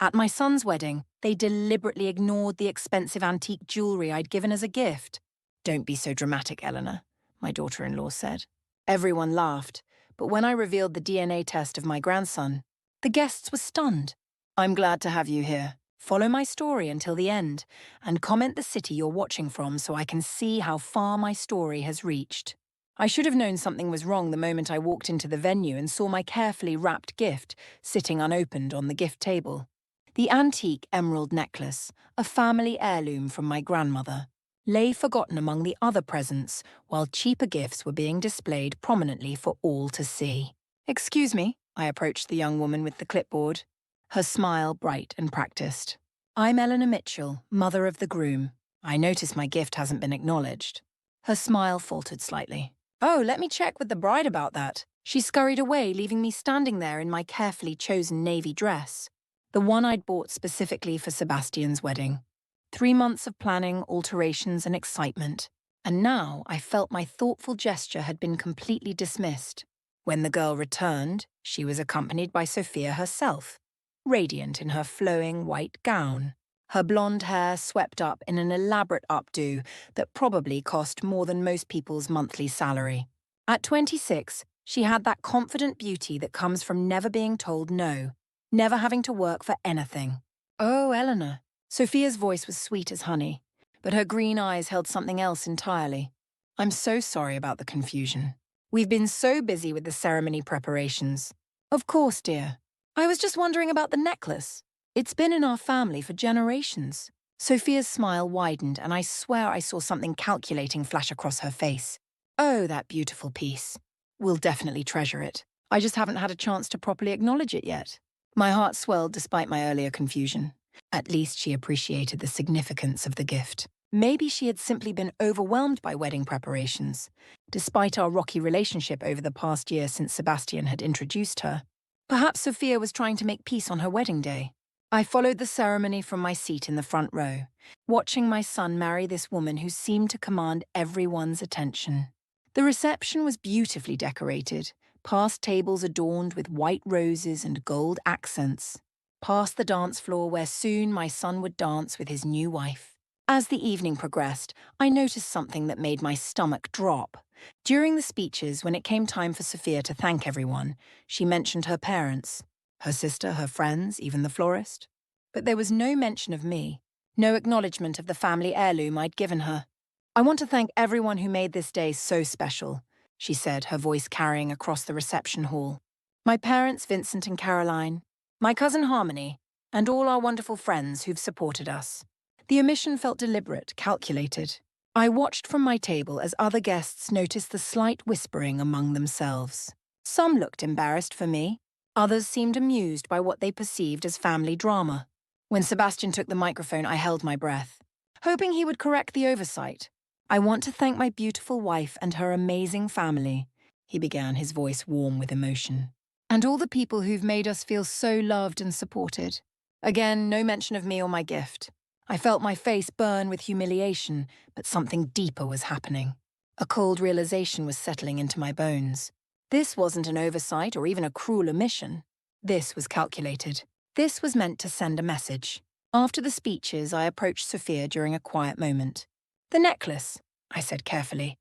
At my son's wedding, they deliberately ignored the expensive antique jewelry I'd given as a gift. "Don't be so dramatic, Eleanor," my daughter-in-law said. Everyone laughed, but when I revealed the DNA test of my grandson, the guests were stunned. "I'm glad to have you here. Follow my story until the end, and comment the city you're watching from so I can see how far my story has reached." I should have known something was wrong the moment I walked into the venue and saw my carefully wrapped gift sitting unopened on the gift table. The antique emerald necklace, a family heirloom from my grandmother, lay forgotten among the other presents while cheaper gifts were being displayed prominently for all to see. "Excuse me," I approached the young woman with the clipboard, her smile bright and practiced. "I'm Eleanor Mitchell, mother of the groom. I notice my gift hasn't been acknowledged." Her smile faltered slightly. "Oh, let me check with the bride about that." She scurried away, leaving me standing there in my carefully chosen navy dress, the one I'd bought specifically for Sebastian's wedding. 3 months of planning, alterations, and excitement, and now I felt my thoughtful gesture had been completely dismissed. When the girl returned, she was accompanied by Sophia herself, radiant in her flowing white gown, her blonde hair swept up in an elaborate updo that probably cost more than most people's monthly salary. At 26, she had that confident beauty that comes from never being told no, never having to work for anything. "Oh, Eleanor." Sophia's voice was sweet as honey, but her green eyes held something else entirely. "I'm so sorry about the confusion. We've been so busy with the ceremony preparations." "Of course, dear. I was just wondering about the necklace. It's been in our family for generations." Sophia's smile widened, and I swear I saw something calculating flash across her face. "Oh, that beautiful piece. We'll definitely treasure it. I just haven't had a chance to properly acknowledge it yet." My heart swelled despite my earlier confusion. At least she appreciated the significance of the gift. Maybe she had simply been overwhelmed by wedding preparations, despite our rocky relationship over the past year since Sebastian had introduced her. Perhaps Sophia was trying to make peace on her wedding day. I followed the ceremony from my seat in the front row, watching my son marry this woman who seemed to command everyone's attention. The reception was beautifully decorated, past tables adorned with white roses and gold accents, past the dance floor where soon my son would dance with his new wife. As the evening progressed, I noticed something that made my stomach drop. During the speeches, when it came time for Sophia to thank everyone, she mentioned her parents, her sister, her friends, even the florist. But there was no mention of me, no acknowledgement of the family heirloom I'd given her. "I want to thank everyone who made this day so special," she said, her voice carrying across the reception hall. "My parents, Vincent and Caroline, my cousin Harmony, and all our wonderful friends who've supported us." The omission felt deliberate, calculated. I watched from my table as other guests noticed the slight whispering among themselves. Some looked embarrassed for me. Others seemed amused by what they perceived as family drama. When Sebastian took the microphone, I held my breath, hoping he would correct the oversight. "I want to thank my beautiful wife and her amazing family," he began, his voice warm with emotion. "And all the people who've made us feel so loved and supported." Again, no mention of me or my gift. I felt my face burn with humiliation, but something deeper was happening. A cold realization was settling into my bones. This wasn't an oversight or even a cruel omission. This was calculated. This was meant to send a message. After the speeches, I approached Sophia during a quiet moment. "The necklace," I said carefully.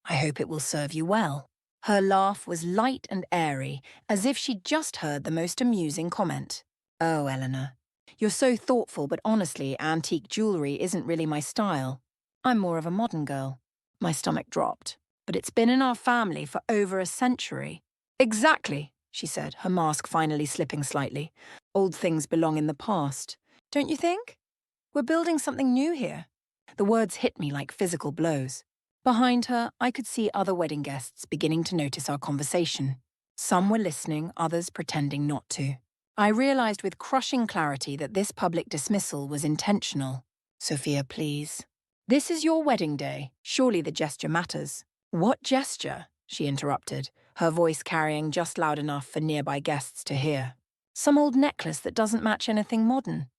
"I hope it will serve you well." Her laugh was light and airy, as if she'd just heard the most amusing comment. "Oh, Eleanor, you're so thoughtful, but honestly, antique jewelry isn't really my style. I'm more of a modern girl." My stomach dropped. "But it's been in our family for over a century." "Exactly," she said, her mask finally slipping slightly. "Old things belong in the past. Don't you think? We're building something new here." The words hit me like physical blows. Behind her, I could see other wedding guests beginning to notice our conversation. Some were listening, others pretending not to. I realized with crushing clarity that this public dismissal was intentional. "Sophia, please. This is your wedding day. Surely the gesture matters." "What gesture?" she interrupted, her voice carrying just loud enough for nearby guests to hear. "Some old necklace that doesn't match anything modern."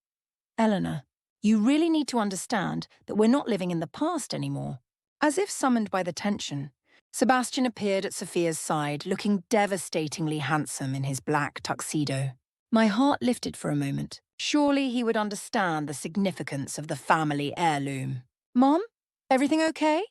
"Eleanor, you really need to understand that we're not living in the past anymore." As if summoned by the tension, Sebastian appeared at Sophia's side, looking devastatingly handsome in his black tuxedo. My heart lifted for a moment, Surely he would understand the significance of the family heirloom. Mom, everything okay?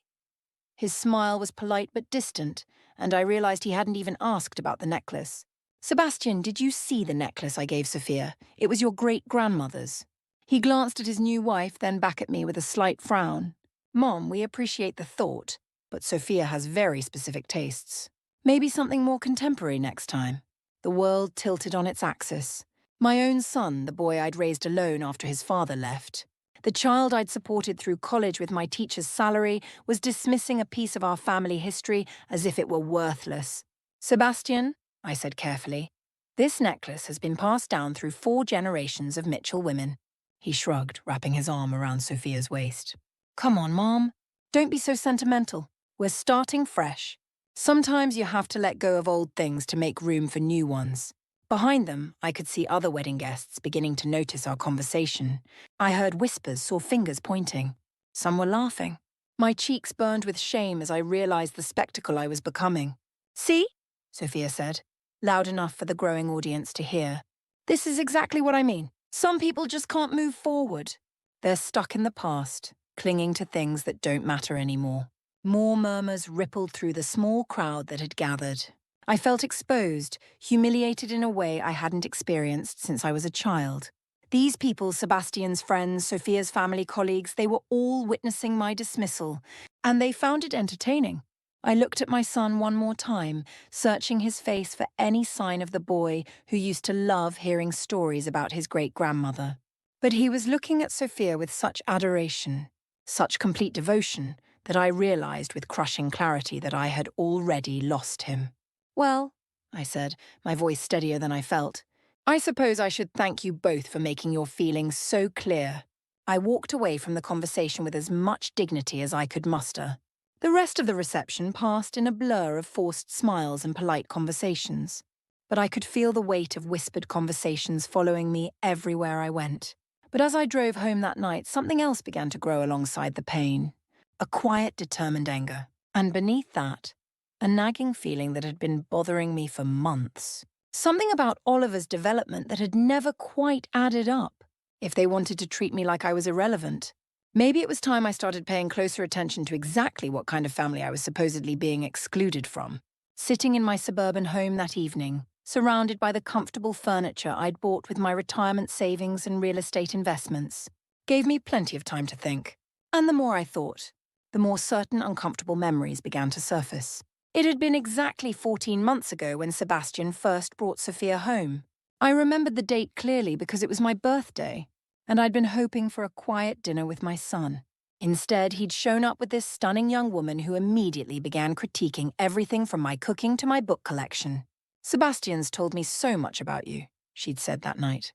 His smile was polite but distant, and I realized he hadn't even asked about the necklace. Sebastian, did you see the necklace I gave Sophia? It was your great-grandmother's. He glanced at his new wife, then back at me with a slight frown. Mom, we appreciate the thought, but Sophia has very specific tastes. Maybe something more contemporary next time. The world tilted on its axis. My own son, the boy I'd raised alone after his father left. The child I'd supported through college with my teacher's salary was dismissing a piece of our family history as if it were worthless. Sebastian, I said carefully, this necklace has been passed down through 4 generations of Mitchell women. He shrugged, wrapping his arm around Sophia's waist. Come on, Mom. Don't be so sentimental. We're starting fresh. Sometimes you have to let go of old things to make room for new ones. Behind them, I could see other wedding guests beginning to notice our conversation. I heard whispers, saw fingers pointing. Some were laughing. My cheeks burned with shame as I realized the spectacle I was becoming. See? Sophia said, loud enough for the growing audience to hear. This is exactly what I mean. Some people just can't move forward. They're stuck in the past, clinging to things that don't matter anymore. More murmurs rippled through the small crowd that had gathered. I felt exposed, humiliated in a way I hadn't experienced since I was a child. These people, Sebastian's friends, Sophia's family colleagues, they were all witnessing my dismissal, and they found it entertaining. I looked at my son one more time, searching his face for any sign of the boy who used to love hearing stories about his great-grandmother. But he was looking at Sophia with such adoration, such complete devotion, that I realized with crushing clarity that I had already lost him. Well, I said, my voice steadier than I felt, I suppose I should thank you both for making your feelings so clear. I walked away from the conversation with as much dignity as I could muster. The rest of the reception passed in a blur of forced smiles and polite conversations, but I could feel the weight of whispered conversations following me everywhere I went. But as I drove home that night, something else began to grow alongside the pain. A quiet, determined anger. And beneath that, a nagging feeling that had been bothering me for months. Something about Oliver's development that had never quite added up. If they wanted to treat me like I was irrelevant, maybe it was time I started paying closer attention to exactly what kind of family I was supposedly being excluded from. Sitting in my suburban home that evening, surrounded by the comfortable furniture I'd bought with my retirement savings and real estate investments, gave me plenty of time to think. And the more I thought, the more certain uncomfortable memories began to surface. It had been exactly 14 months ago when Sebastian first brought Sophia home. I remembered the date clearly because it was my birthday, and I'd been hoping for a quiet dinner with my son. Instead, he'd shown up with this stunning young woman who immediately began critiquing everything from my cooking to my book collection. Sebastian's told me so much about you, she'd said that night,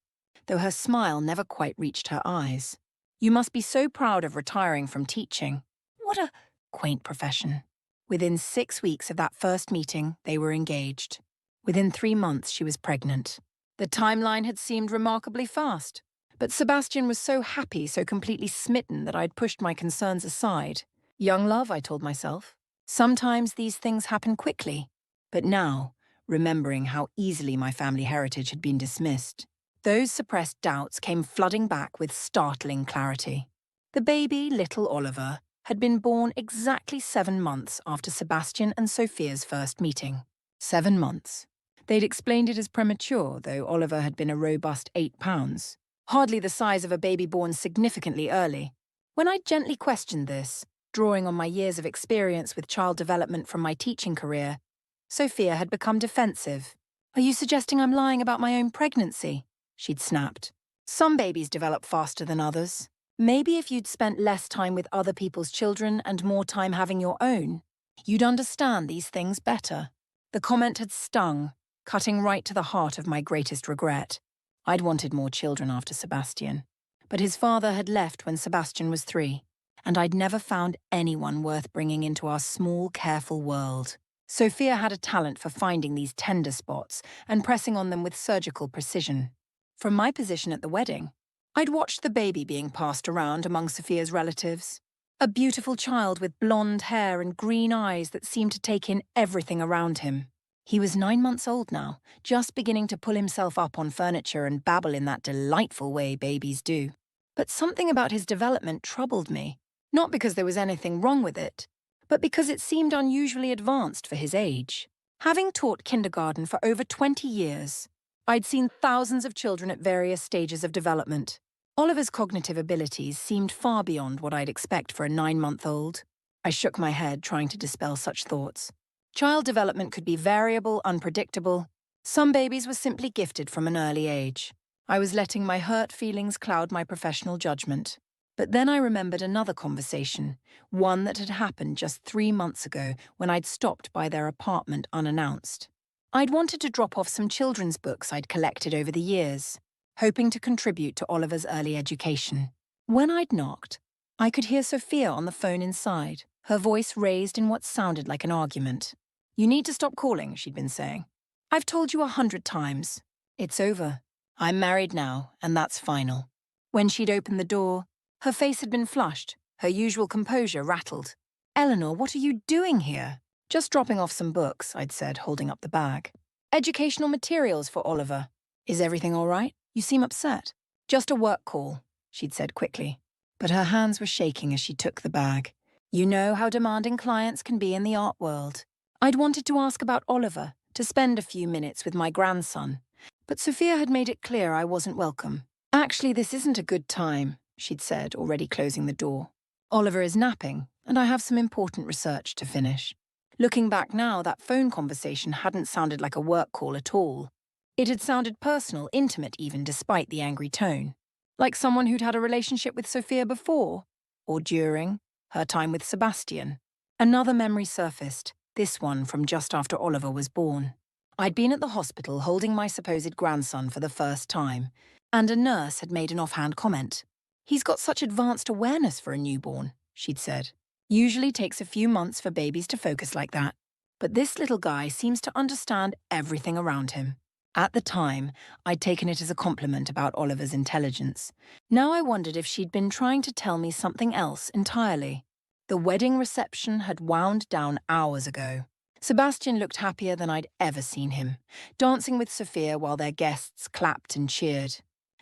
though her smile never quite reached her eyes. You must be so proud of retiring from teaching. What a quaint profession. Within 6 weeks of that first meeting, they were engaged. Within 3 months, she was pregnant. The timeline had seemed remarkably fast, but Sebastian was so happy, so completely smitten that I'd pushed my concerns aside. Young love, I told myself. Sometimes these things happen quickly. But now, remembering how easily my family heritage had been dismissed, those suppressed doubts came flooding back with startling clarity. The baby, little Oliver, had been born exactly 7 months after Sebastian and Sophia's first meeting. 7 months. They'd explained it as premature, though Oliver had been a robust 8 pounds. Hardly the size of a baby born significantly early. When I gently questioned this, drawing on my years of experience with child development from my teaching career, Sophia had become defensive. Are you suggesting I'm lying about my own pregnancy? She'd snapped. Some babies develop faster than others. Maybe if you'd spent less time with other people's children and more time having your own, you'd understand these things better. The comment had stung, cutting right to the heart of my greatest regret. I'd wanted more children after Sebastian, but his father had left when Sebastian was 3, and I'd never found anyone worth bringing into our small, careful world. Sophia had a talent for finding these tender spots and pressing on them with surgical precision. From my position at the wedding, I'd watched the baby being passed around among Sophia's relatives. A beautiful child with blonde hair and green eyes that seemed to take in everything around him. He was 9 months old now, just beginning to pull himself up on furniture and babble in that delightful way babies do. But something about his development troubled me, not because there was anything wrong with it, but because it seemed unusually advanced for his age. Having taught kindergarten for over 20 years, I'd seen thousands of children at various stages of development. Oliver's cognitive abilities seemed far beyond what I'd expect for a 9-month-old. I shook my head, trying to dispel such thoughts. Child development could be variable, unpredictable. Some babies were simply gifted from an early age. I was letting my hurt feelings cloud my professional judgment. But then I remembered another conversation, one that had happened just 3 months ago when I'd stopped by their apartment unannounced. I'd wanted to drop off some children's books I'd collected over the years, hoping to contribute to Oliver's early education. When I'd knocked, I could hear Sophia on the phone inside, her voice raised in what sounded like an argument. "You need to stop calling," she'd been saying. "I've told you 100 times. It's over. I'm married now, and that's final." When she'd opened the door, her face had been flushed, her usual composure rattled. "Eleanor, what are you doing here?" "Just dropping off some books," I'd said, holding up the bag. "Educational materials for Oliver. Is everything all right? You seem upset." "Just a work call," she'd said quickly. But her hands were shaking as she took the bag. You know how demanding clients can be in the art world. I'd wanted to ask about Oliver, to spend a few minutes with my grandson. But Sophia had made it clear I wasn't welcome. "Actually, this isn't a good time," she'd said, already closing the door. "Oliver is napping, and I have some important research to finish." Looking back now, that phone conversation hadn't sounded like a work call at all. It had sounded personal, intimate even, despite the angry tone. Like someone who'd had a relationship with Sophia before, or during her time with Sebastian. Another memory surfaced, this one from just after Oliver was born. I'd been at the hospital holding my supposed grandson for the first time, and a nurse had made an offhand comment. "He's got such advanced awareness for a newborn," she'd said. "Usually takes a few months for babies to focus like that. But this little guy seems to understand everything around him." At the time, I'd taken it as a compliment about Oliver's intelligence. Now I wondered if she'd been trying to tell me something else entirely. The wedding reception had wound down hours ago. Sebastian looked happier than I'd ever seen him, dancing with Sophia while their guests clapped and cheered.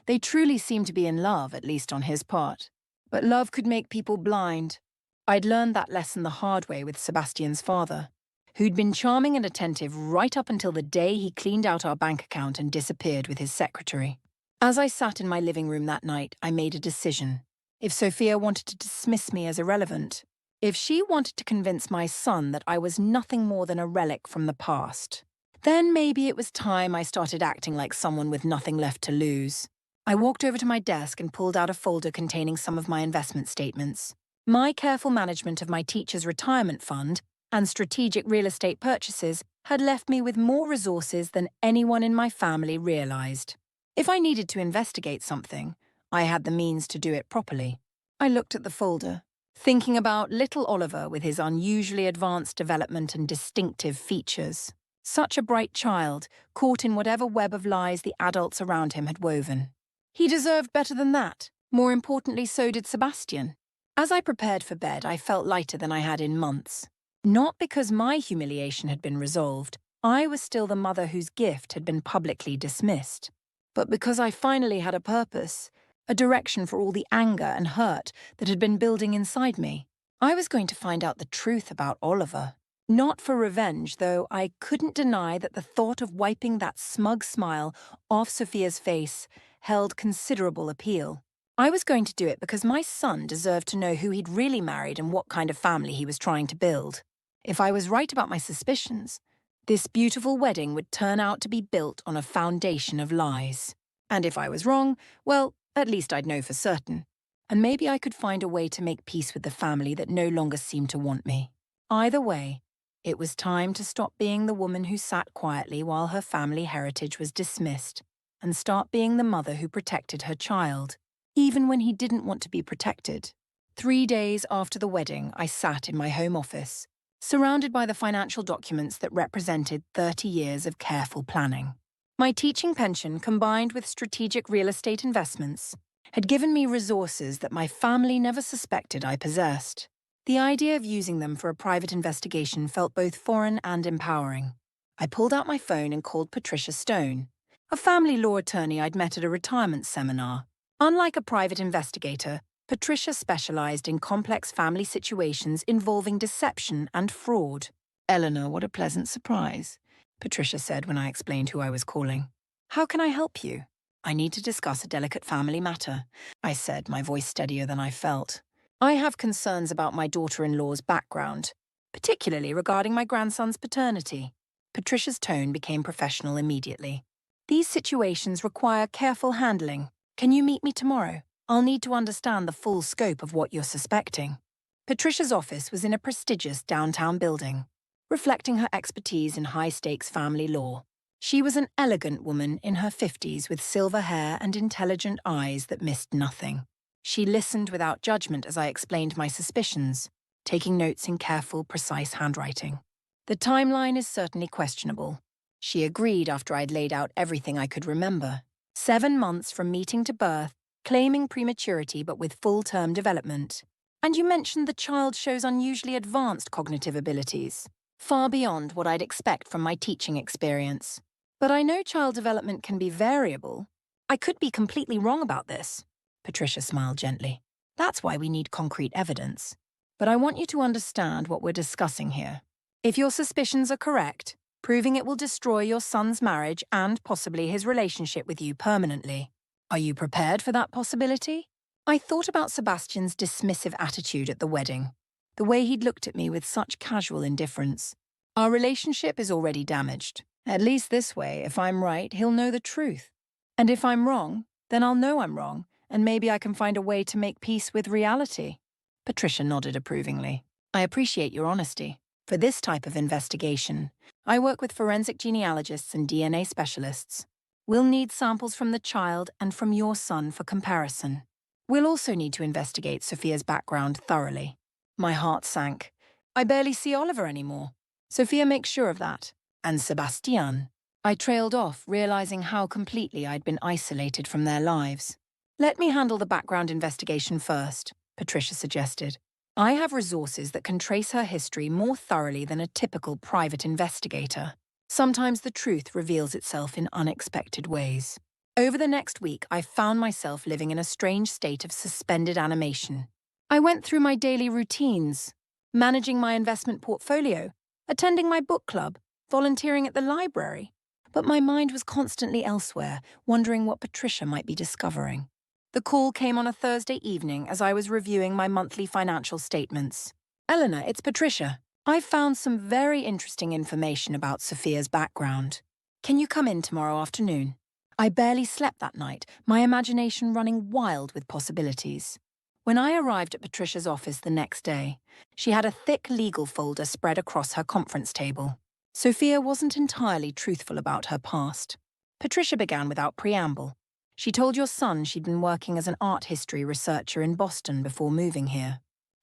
They truly seemed to be in love, at least on his part. But love could make people blind. I'd learned that lesson the hard way with Sebastian's father, who'd been charming and attentive right up until the day he cleaned out our bank account and disappeared with his secretary. As I sat in my living room that night, I made a decision. If Sophia wanted to dismiss me as irrelevant, if she wanted to convince my son that I was nothing more than a relic from the past, then maybe it was time I started acting like someone with nothing left to lose. I walked over to my desk and pulled out a folder containing some of my investment statements. My careful management of my teacher's retirement fund and strategic real estate purchases had left me with more resources than anyone in my family realized. If I needed to investigate something, I had the means to do it properly. I looked at the folder, thinking about little Oliver with his unusually advanced development and distinctive features. Such a bright child, caught in whatever web of lies the adults around him had woven. He deserved better than that. More importantly, so did Sebastian. As I prepared for bed, I felt lighter than I had in months. Not because my humiliation had been resolved, I was still the mother whose gift had been publicly dismissed, but because I finally had a purpose, a direction for all the anger and hurt that had been building inside me. I was going to find out the truth about Oliver. Not for revenge, though I couldn't deny that the thought of wiping that smug smile off Sophia's face held considerable appeal. I was going to do it because my son deserved to know who he'd really married and what kind of family he was trying to build. If I was right about my suspicions, this beautiful wedding would turn out to be built on a foundation of lies. And if I was wrong, well, at least I'd know for certain. And maybe I could find a way to make peace with the family that no longer seemed to want me. Either way, it was time to stop being the woman who sat quietly while her family heritage was dismissed, and start being the mother who protected her child, even when he didn't want to be protected. 3 days after the wedding, I sat in my home office, surrounded by the financial documents that represented 30 years of careful planning. My teaching pension, combined with strategic real estate investments, had given me resources that my family never suspected I possessed. The idea of using them for a private investigation felt both foreign and empowering. I pulled out my phone and called Patricia Stone, a family law attorney I'd met at a retirement seminar. Unlike a private investigator, Patricia specialized in complex family situations involving deception and fraud. "Eleanor, what a pleasant surprise," Patricia said when I explained who I was calling. "How can I help you?" "I need to discuss a delicate family matter," I said, my voice steadier than I felt. "I have concerns about my daughter-in-law's background, particularly regarding my grandson's paternity." Patricia's tone became professional immediately. "These situations require careful handling. Can you meet me tomorrow? I'll need to understand the full scope of what you're suspecting." Patricia's office was in a prestigious downtown building, reflecting her expertise in high-stakes family law. She was an elegant woman in her 50s with silver hair and intelligent eyes that missed nothing. She listened without judgment as I explained my suspicions, taking notes in careful, precise handwriting. "The timeline is certainly questionable," she agreed after I'd laid out everything I could remember. 7 months from meeting to birth, claiming prematurity but with full-term development. "And you mentioned the child shows unusually advanced cognitive abilities, far beyond what I'd expect from my teaching experience. But I know child development can be variable. I could be completely wrong about this." Patricia smiled gently. "That's why we need concrete evidence. But I want you to understand what we're discussing here. If your suspicions are correct, proving it will destroy your son's marriage and possibly his relationship with you permanently. Are you prepared for that possibility?" I thought about Sebastian's dismissive attitude at the wedding, the way he'd looked at me with such casual indifference. Our relationship is already damaged. At least this way, if I'm right, he'll know the truth. And if I'm wrong, then I'll know I'm wrong, and maybe I can find a way to make peace with reality. Patricia nodded approvingly. "I appreciate your honesty. For this type of investigation, I work with forensic genealogists and DNA specialists. We'll need samples from the child and from your son for comparison. We'll also need to investigate Sophia's background thoroughly." My heart sank. "I barely see Oliver anymore. Sophia makes sure of that. And Sebastian." I trailed off, realizing how completely I'd been isolated from their lives. "Let me handle the background investigation first," Patricia suggested. "I have resources that can trace her history more thoroughly than a typical private investigator. Sometimes the truth reveals itself in unexpected ways." Over the next week, I found myself living in a strange state of suspended animation. I went through my daily routines, managing my investment portfolio, attending my book club, volunteering at the library. But my mind was constantly elsewhere, wondering what Patricia might be discovering. The call came on a Thursday evening as I was reviewing my monthly financial statements. "Eleanor, it's Patricia. I've found some very interesting information about Sophia's background. Can you come in tomorrow afternoon?" I barely slept that night, my imagination running wild with possibilities. When I arrived at Patricia's office the next day, she had a thick legal folder spread across her conference table. Sophia wasn't entirely truthful about her past. Patricia began without preamble. "She told your son she'd been working as an art history researcher in Boston before moving here.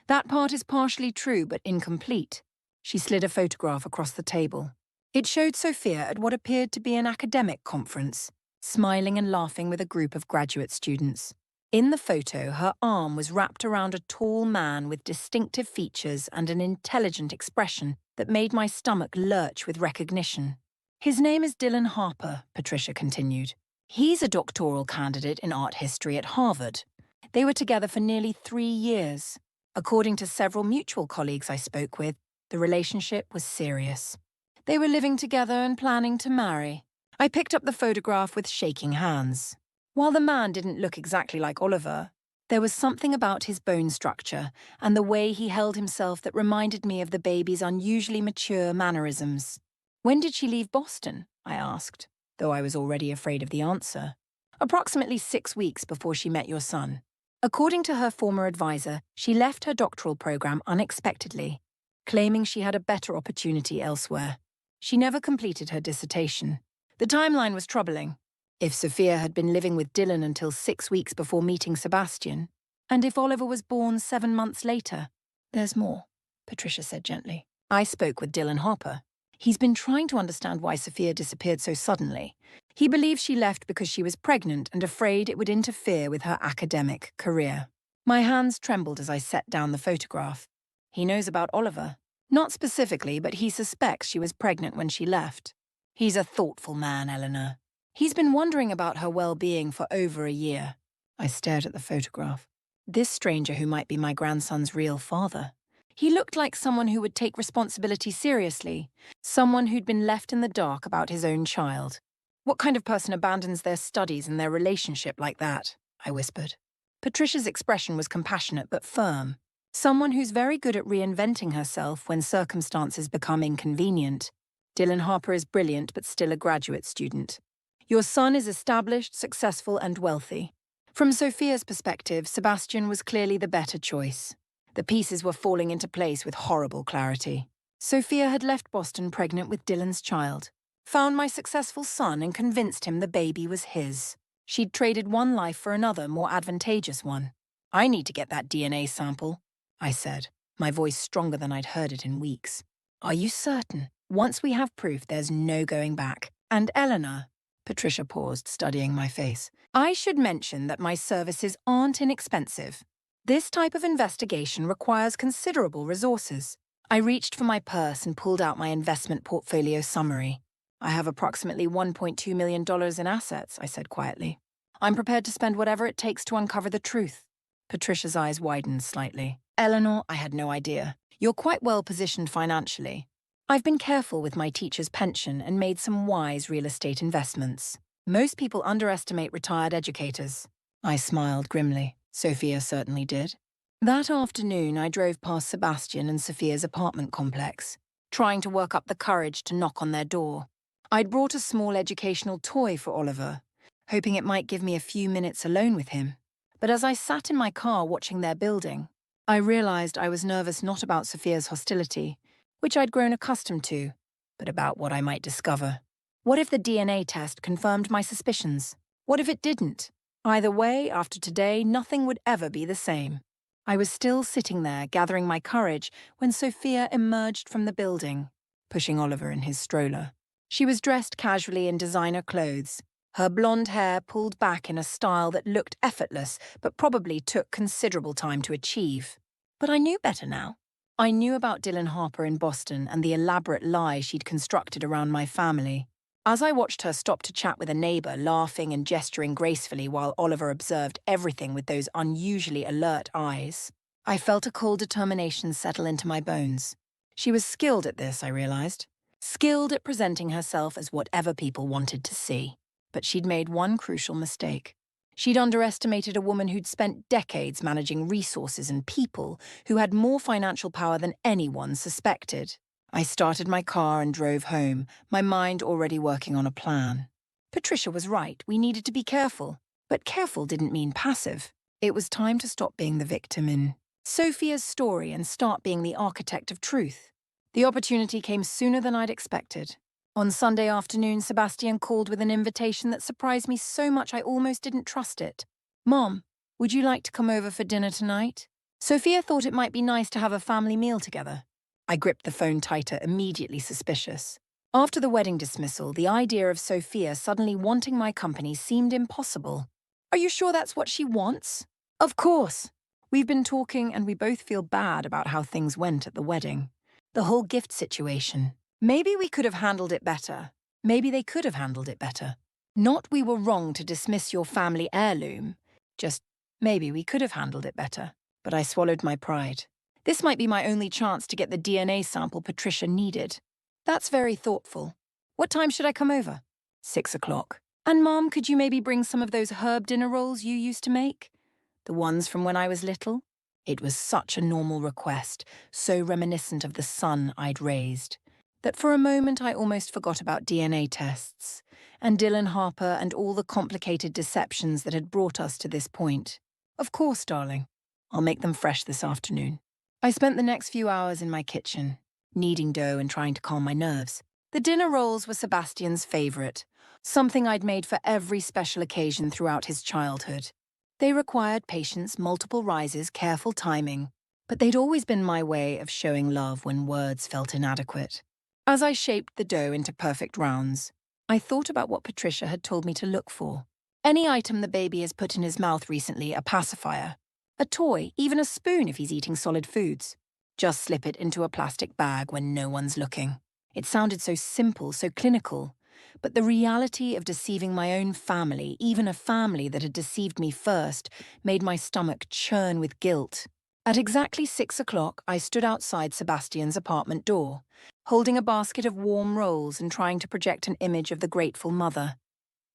That part is partially true but incomplete." She slid a photograph across the table. It showed Sophia at what appeared to be an academic conference, smiling and laughing with a group of graduate students. In the photo, her arm was wrapped around a tall man with distinctive features and an intelligent expression that made my stomach lurch with recognition. "His name is Dylan Harper," Patricia continued. "He's a doctoral candidate in art history at Harvard. They were together for nearly 3 years. According to several mutual colleagues I spoke with, the relationship was serious. They were living together and planning to marry." I picked up the photograph with shaking hands. While the man didn't look exactly like Oliver, there was something about his bone structure and the way he held himself that reminded me of the baby's unusually mature mannerisms. "When did she leave Boston?" I asked, though I was already afraid of the answer. "Approximately 6 weeks before she met your son. According to her former advisor, she left her doctoral program unexpectedly, claiming she had a better opportunity elsewhere. She never completed her dissertation. The timeline was troubling. If Sophia had been living with Dylan until 6 weeks before meeting Sebastian, and if Oliver was born 7 months later." "There's more," Patricia said gently. "I spoke with Dylan Harper. He's been trying to understand why Sophia disappeared so suddenly. He believes she left because she was pregnant and afraid it would interfere with her academic career." My hands trembled as I set down the photograph. "He knows about Oliver. Not specifically, but he suspects she was pregnant when she left. He's a thoughtful man, Eleanor. He's been wondering about her well-being for over a year. I stared at the photograph. This stranger who might be my grandson's real father. He looked like someone who would take responsibility seriously, someone who'd been left in the dark about his own child. What kind of person abandons their studies and their relationship like that? I whispered. Patricia's expression was compassionate but firm. Someone who's very good at reinventing herself when circumstances become inconvenient. Dylan Harper is brilliant but still a graduate student. Your son is established, successful, and wealthy. From Sophia's perspective, Sebastian was clearly the better choice. The pieces were falling into place with horrible clarity. Sophia had left Boston pregnant with Dylan's child, found my successful son and convinced him the baby was his. She'd traded one life for another, more advantageous one. I need to get that DNA sample, I said, my voice stronger than I'd heard it in weeks. Are you certain? Once we have proof, there's no going back. And Eleanor, Patricia paused, studying my face. I should mention that my services aren't inexpensive. This type of investigation requires considerable resources. I reached for my purse and pulled out my investment portfolio summary. I have approximately $1.2 million in assets, I said quietly. I'm prepared to spend whatever it takes to uncover the truth. Patricia's eyes widened slightly. Eleanor, I had no idea. You're quite well positioned financially. I've been careful with my teacher's pension and made some wise real estate investments. Most people underestimate retired educators. I smiled grimly. Sophia certainly did. That afternoon, I drove past Sebastian and Sophia's apartment complex, trying to work up the courage to knock on their door. I'd brought a small educational toy for Oliver, hoping it might give me a few minutes alone with him. But as I sat in my car watching their building, I realized I was nervous not about Sophia's hostility, which I'd grown accustomed to, but about what I might discover. What if the DNA test confirmed my suspicions? What if it didn't? Either way, after today, nothing would ever be the same. I was still sitting there, gathering my courage, when Sophia emerged from the building, pushing Oliver in his stroller. She was dressed casually in designer clothes, her blonde hair pulled back in a style that looked effortless but probably took considerable time to achieve. But I knew better now. I knew about Dylan Harper in Boston and the elaborate lie she'd constructed around my family. As I watched her stop to chat with a neighbor, laughing and gesturing gracefully while Oliver observed everything with those unusually alert eyes, I felt a cold determination settle into my bones. She was skilled at this, I realized. Skilled at presenting herself as whatever people wanted to see. But she'd made one crucial mistake. She'd underestimated a woman who'd spent decades managing resources and people who had more financial power than anyone suspected. I started my car and drove home, my mind already working on a plan. Patricia was right, we needed to be careful. But careful didn't mean passive. It was time to stop being the victim in Sophia's story and start being the architect of truth. The opportunity came sooner than I'd expected. On Sunday afternoon, Sebastian called with an invitation that surprised me so much I almost didn't trust it. Mom, would you like to come over for dinner tonight? Sophia thought it might be nice to have a family meal together. I gripped the phone tighter, immediately suspicious. After the wedding dismissal, the idea of Sophia suddenly wanting my company seemed impossible. Are you sure that's what she wants? Of course. We've been talking and we both feel bad about how things went at the wedding. The whole gift situation. Maybe we could have handled it better. Maybe they could have handled it better. Not we were wrong to dismiss your family heirloom. Just maybe we could have handled it better. But I swallowed my pride. This might be my only chance to get the DNA sample Patricia needed. That's very thoughtful. What time should I come over? 6 o'clock. And Mom, could you maybe bring some of those herb dinner rolls you used to make? The ones from when I was little? It was such a normal request, so reminiscent of the son I'd raised, that for a moment I almost forgot about DNA tests, and Dylan Harper and all the complicated deceptions that had brought us to this point. Of course, darling. I'll make them fresh this afternoon. I spent the next few hours in my kitchen, kneading dough and trying to calm my nerves. The dinner rolls were Sebastian's favorite, something I'd made for every special occasion throughout his childhood. They required patience, multiple rises, careful timing, but they'd always been my way of showing love when words felt inadequate. As I shaped the dough into perfect rounds, I thought about what Patricia had told me to look for. Any item the baby has put in his mouth recently, a pacifier. A toy, even a spoon if he's eating solid foods. Just slip it into a plastic bag when no one's looking. It sounded so simple, so clinical, but the reality of deceiving my own family, even a family that had deceived me first, made my stomach churn with guilt. At exactly 6 o'clock, I stood outside Sebastian's apartment door, holding a basket of warm rolls and trying to project an image of the grateful mother,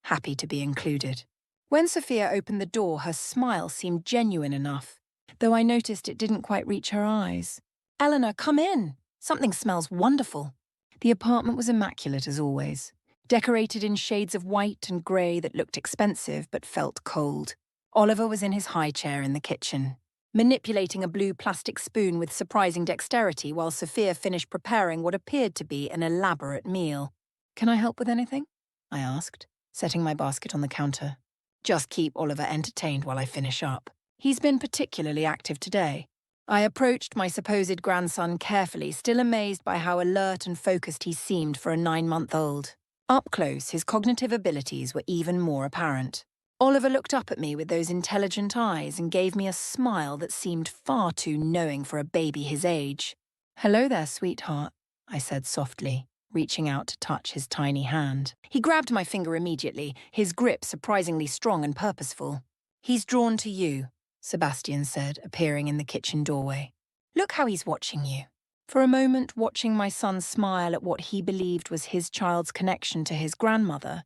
happy to be included. When Sophia opened the door, her smile seemed genuine enough, though I noticed it didn't quite reach her eyes. "Eleanor, come in. Something smells wonderful." The apartment was immaculate as always, decorated in shades of white and grey that looked expensive but felt cold. Oliver was in his high chair in the kitchen, manipulating a blue plastic spoon with surprising dexterity while Sophia finished preparing what appeared to be an elaborate meal. "Can I help with anything?" I asked, setting my basket on the counter. "Just keep Oliver entertained while I finish up. He's been particularly active today." I approached my supposed grandson carefully, still amazed by how alert and focused he seemed for a 9-month-old. Up close, his cognitive abilities were even more apparent. Oliver looked up at me with those intelligent eyes and gave me a smile that seemed far too knowing for a baby his age. "Hello there, sweetheart," I said softly, reaching out to touch his tiny hand. He grabbed my finger immediately, his grip surprisingly strong and purposeful. "He's drawn to you," Sebastian said, appearing in the kitchen doorway. "Look how he's watching you." For a moment, watching my son smile at what he believed was his child's connection to his grandmother,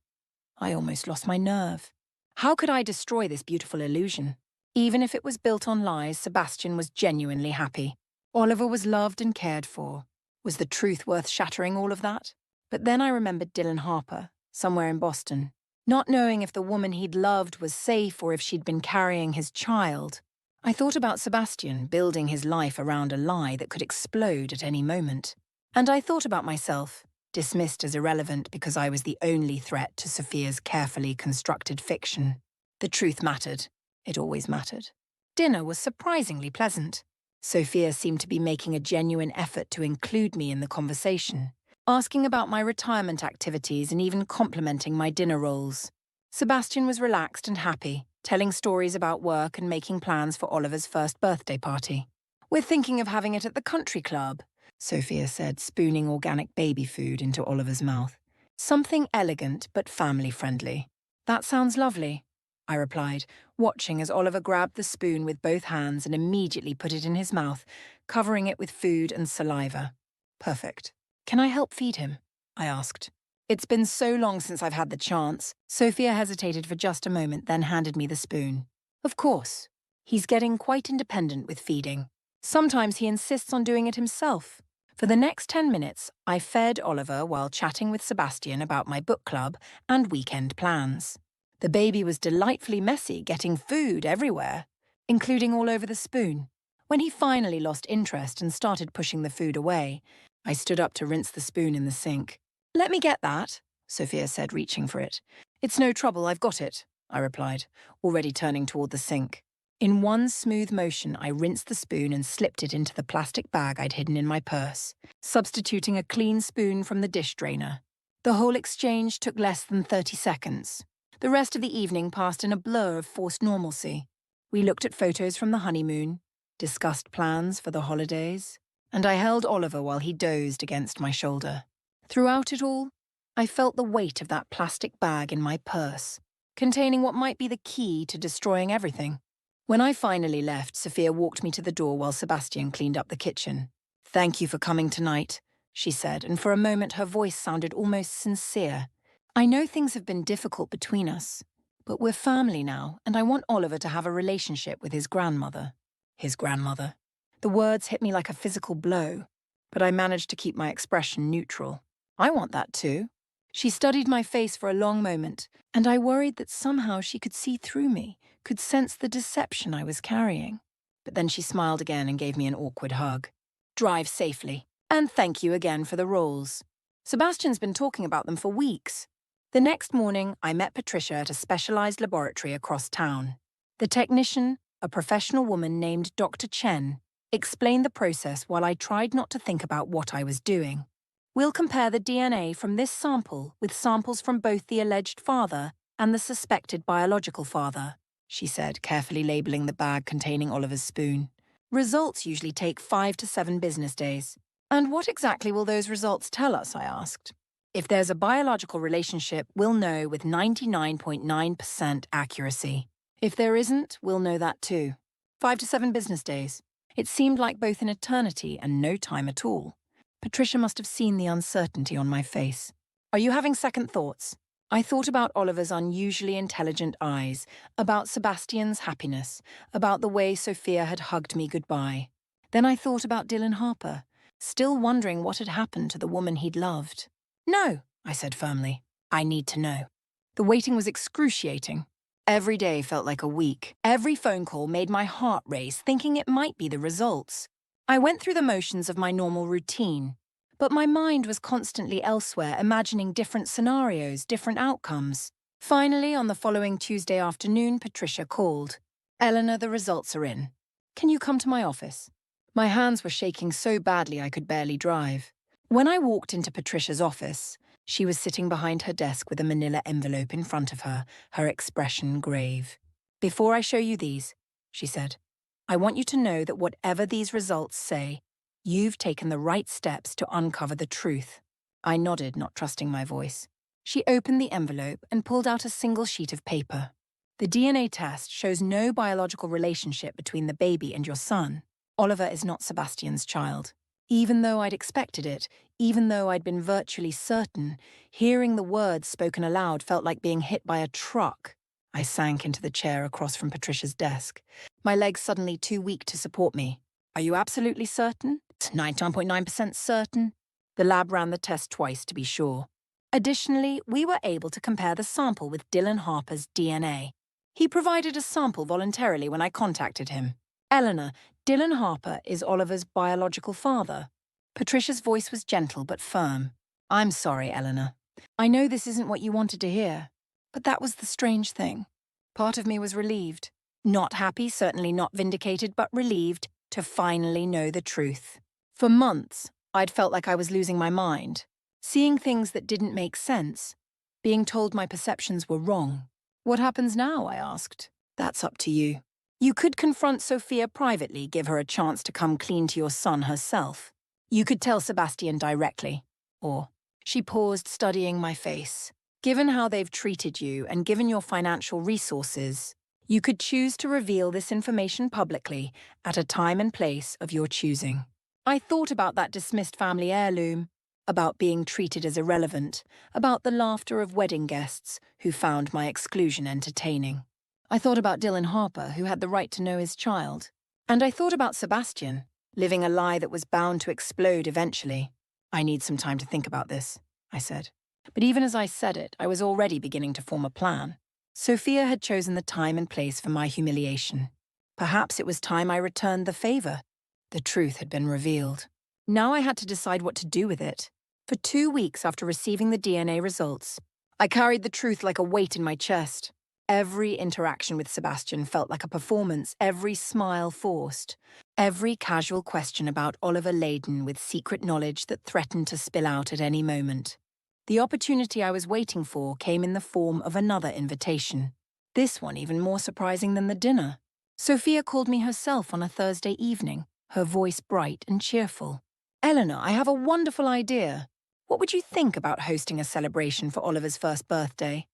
I almost lost my nerve. How could I destroy this beautiful illusion? Even if it was built on lies, Sebastian was genuinely happy. Oliver was loved and cared for. Was the truth worth shattering all of that? But then I remembered Dylan Harper, somewhere in Boston. Not knowing if the woman he'd loved was safe or if she'd been carrying his child, I thought about Sebastian building his life around a lie that could explode at any moment. And I thought about myself, dismissed as irrelevant because I was the only threat to Sophia's carefully constructed fiction. The truth mattered. It always mattered. Dinner was surprisingly pleasant. Sophia seemed to be making a genuine effort to include me in the conversation, asking about my retirement activities and even complimenting my dinner rolls. Sebastian was relaxed and happy, telling stories about work and making plans for Oliver's first birthday party. "We're thinking of having it at the country club," Sophia said, spooning organic baby food into Oliver's mouth. "Something elegant but family-friendly." "That sounds lovely," I replied, watching as Oliver grabbed the spoon with both hands and immediately put it in his mouth, covering it with food and saliva. "Perfect. Can I help feed him?" I asked. "It's been so long since I've had the chance." Sophia hesitated for just a moment, then handed me the spoon. "Of course. He's getting quite independent with feeding. Sometimes he insists on doing it himself." For the next 10 minutes, I fed Oliver while chatting with Sebastian about my book club and weekend plans. The baby was delightfully messy, getting food everywhere, including all over the spoon. When he finally lost interest and started pushing the food away, I stood up to rinse the spoon in the sink. "Let me get that," Sophia said, reaching for it. "It's no trouble, I've got it," I replied, already turning toward the sink. In one smooth motion, I rinsed the spoon and slipped it into the plastic bag I'd hidden in my purse, substituting a clean spoon from the dish drainer. The whole exchange took less than 30 seconds. The rest of the evening passed in a blur of forced normalcy. We looked at photos from the honeymoon, discussed plans for the holidays, and I held Oliver while he dozed against my shoulder. Throughout it all, I felt the weight of that plastic bag in my purse, containing what might be the key to destroying everything. When I finally left, Sophia walked me to the door while Sebastian cleaned up the kitchen. "Thank you for coming tonight," she said, and for a moment her voice sounded almost sincere. "I know things have been difficult between us, but we're family now, and I want Oliver to have a relationship with his grandmother." His grandmother. The words hit me like a physical blow, but I managed to keep my expression neutral. "I want that too." She studied my face for a long moment, and I worried that somehow she could see through me, could sense the deception I was carrying. But then she smiled again and gave me an awkward hug. "Drive safely, and thank you again for the rolls. Sebastian's been talking about them for weeks." The next morning, I met Patricia at a specialized laboratory across town. The technician, a professional woman named Dr. Chen, explained the process while I tried not to think about what I was doing. "We'll compare the DNA from this sample with samples from both the alleged father and the suspected biological father," she said, carefully labeling the bag containing Oliver's spoon. "Results usually take 5 to 7 business days." "And what exactly will those results tell us?" I asked. If there's a biological relationship, we'll know with 99.9% accuracy. If there isn't, we'll know that too. 5 to 7 business days. It seemed like both an eternity and no time at all. Patricia must have seen the uncertainty on my face. Are you having second thoughts? I thought about Oliver's unusually intelligent eyes, about Sebastian's happiness, about the way Sophia had hugged me goodbye. Then I thought about Dylan Harper, still wondering what had happened to the woman he'd loved. No, I said firmly. I need to know. The waiting was excruciating. Every day felt like a week. Every phone call made my heart race, thinking it might be the results. I went through the motions of my normal routine, but my mind was constantly elsewhere, imagining different scenarios, different outcomes. Finally, on the following Tuesday afternoon, Patricia called. Eleanor, the results are in. Can you come to my office? My hands were shaking so badly I could barely drive. When I walked into Patricia's office, she was sitting behind her desk with a manila envelope in front of her, her expression grave. Before I show you these, she said, I want you to know that whatever these results say, you've taken the right steps to uncover the truth. I nodded, not trusting my voice. She opened the envelope and pulled out a single sheet of paper. The DNA test shows no biological relationship between the baby and your son. Oliver is not Sebastian's child. Even though I'd expected it, even though I'd been virtually certain, hearing the words spoken aloud felt like being hit by a truck. I sank into the chair across from Patricia's desk, my legs suddenly too weak to support me. Are you absolutely certain? 99.9% certain? The lab ran the test twice to be sure. Additionally, we were able to compare the sample with Dylan Harper's DNA. He provided a sample voluntarily when I contacted him. Eleanor, Dylan Harper is Oliver's biological father. Patricia's voice was gentle but firm. I'm sorry, Eleanor. I know this isn't what you wanted to hear, but that was the strange thing. Part of me was relieved. Not happy, certainly not vindicated, but relieved to finally know the truth. For months, I'd felt like I was losing my mind, seeing things that didn't make sense, being told my perceptions were wrong. What happens now, I asked. That's up to you. You could confront Sophia privately, give her a chance to come clean to your son herself. You could tell Sebastian directly. Or, she paused, studying my face. Given how they've treated you and given your financial resources, you could choose to reveal this information publicly at a time and place of your choosing. I thought about that dismissed family heirloom, about being treated as irrelevant, about the laughter of wedding guests who found my exclusion entertaining. I thought about Dylan Harper, who had the right to know his child. And I thought about Sebastian, living a lie that was bound to explode eventually. I need some time to think about this, I said. But even as I said it, I was already beginning to form a plan. Sophia had chosen the time and place for my humiliation. Perhaps it was time I returned the favor. The truth had been revealed. Now I had to decide what to do with it. For 2 weeks after receiving the DNA results, I carried the truth like a weight in my chest. Every interaction with Sebastian felt like a performance, every smile forced, every casual question about Oliver laden with secret knowledge that threatened to spill out at any moment. The opportunity I was waiting for came in the form of another invitation. This one even more surprising than the dinner. Sophia called me herself on a Thursday evening, her voice bright and cheerful. Eleanor, I have a wonderful idea. What would you think about hosting a celebration for Oliver's first birthday?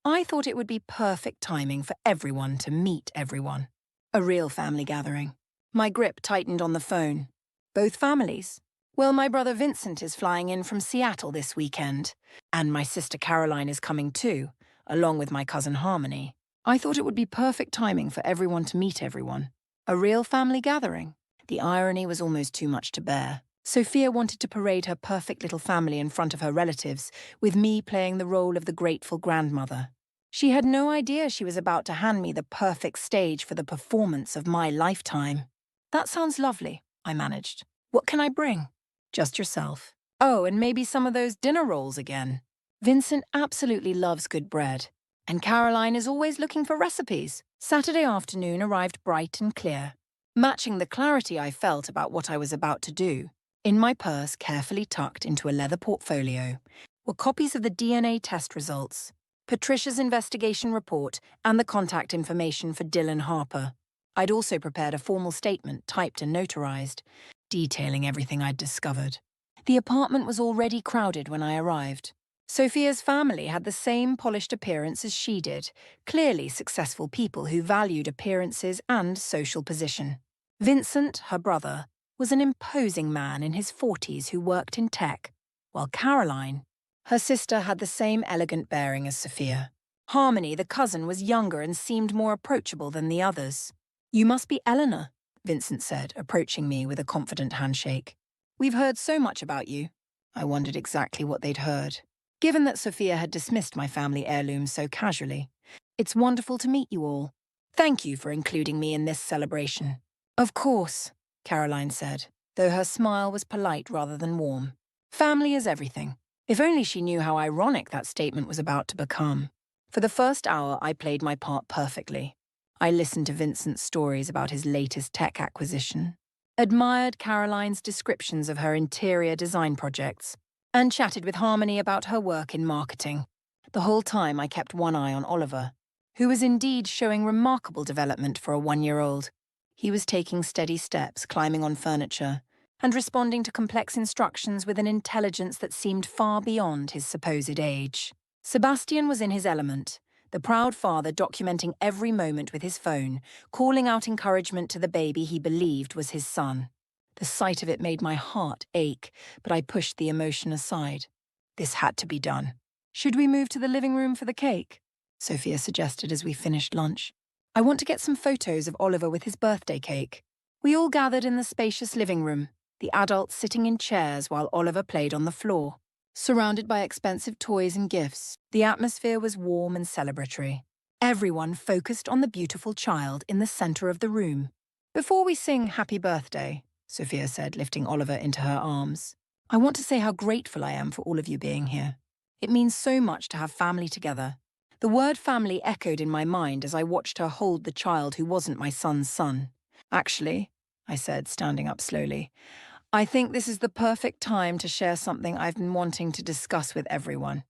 I thought it would be perfect timing for everyone to meet everyone. A real family gathering. My grip tightened on the phone. Both families? Well, my brother Vincent is flying in from Seattle this weekend, and my sister Caroline is coming too, along with my cousin Harmony. I thought it would be perfect timing for everyone to meet everyone. A real family gathering. The irony was almost too much to bear. Sophia wanted to parade her perfect little family in front of her relatives, with me playing the role of the grateful grandmother. She had no idea she was about to hand me the perfect stage for the performance of my lifetime. That sounds lovely, I managed. What can I bring? Just yourself. Oh, and maybe some of those dinner rolls again. Vincent absolutely loves good bread, and Caroline is always looking for recipes. Saturday afternoon arrived bright and clear, matching the clarity I felt about what I was about to do. In my purse, carefully tucked into a leather portfolio, were copies of the DNA test results, Patricia's investigation report, and the contact information for Dylan Harper. I'd also prepared a formal statement typed and notarized, detailing everything I'd discovered. The apartment was already crowded when I arrived. Sophia's family had the same polished appearance as she did, clearly successful people who valued appearances and social position. Vincent, her brother, was an imposing man in his 40s who worked in tech, while Caroline, her sister, had the same elegant bearing as Sophia. Harmony, the cousin, was younger and seemed more approachable than the others. "You must be Eleanor," Vincent said, approaching me with a confident handshake. "We've heard so much about you." I wondered exactly what they'd heard, given that Sophia had dismissed my family heirloom so casually. "It's wonderful to meet you all. Thank you for including me in this celebration." "Of course," Caroline said, though her smile was polite rather than warm. "Family is everything." If only she knew how ironic that statement was about to become. For the first hour, I played my part perfectly. I listened to Vincent's stories about his latest tech acquisition, admired Caroline's descriptions of her interior design projects, and chatted with Harmony about her work in marketing. The whole time I kept one eye on Oliver, who was indeed showing remarkable development for a 1-year-old. He was taking steady steps, climbing on furniture, and responding to complex instructions with an intelligence that seemed far beyond his supposed age. Sebastian was in his element, the proud father documenting every moment with his phone, calling out encouragement to the baby he believed was his son. The sight of it made my heart ache, but I pushed the emotion aside. This had to be done. "Should we move to the living room for the cake?" Sophia suggested as we finished lunch. "I want to get some photos of Oliver with his birthday cake." We all gathered in the spacious living room, the adults sitting in chairs while Oliver played on the floor. Surrounded by expensive toys and gifts, the atmosphere was warm and celebratory. Everyone focused on the beautiful child in the center of the room. "Before we sing Happy Birthday," Sophia said, lifting Oliver into her arms, "I want to say how grateful I am for all of you being here. It means so much to have family together." The word family echoed in my mind as I watched her hold the child who wasn't my son's son. "Actually," I said, standing up slowly, "I think this is the perfect time to share something I've been wanting to discuss with everyone."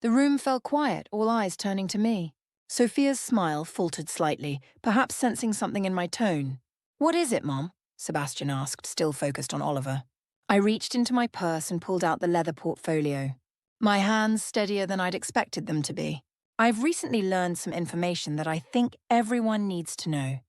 The room fell quiet, all eyes turning to me. Sophia's smile faltered slightly, perhaps sensing something in my tone. "What is it, Mom?" Sebastian asked, still focused on Oliver. I reached into my purse and pulled out the leather portfolio, my hands steadier than I'd expected them to be. "I've recently learned some information that I think everyone needs to know.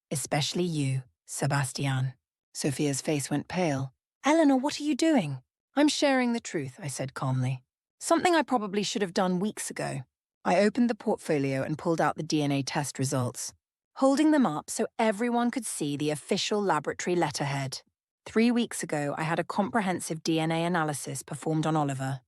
Especially you, Sebastian." Sophia's face went pale. "Eleanor, what are you doing?" "I'm sharing the truth," I said calmly. "Something I probably should have done weeks ago." I opened the portfolio and pulled out the DNA test results, holding them up so everyone could see the official laboratory letterhead. 3 weeks ago, I had a comprehensive DNA analysis performed on Oliver.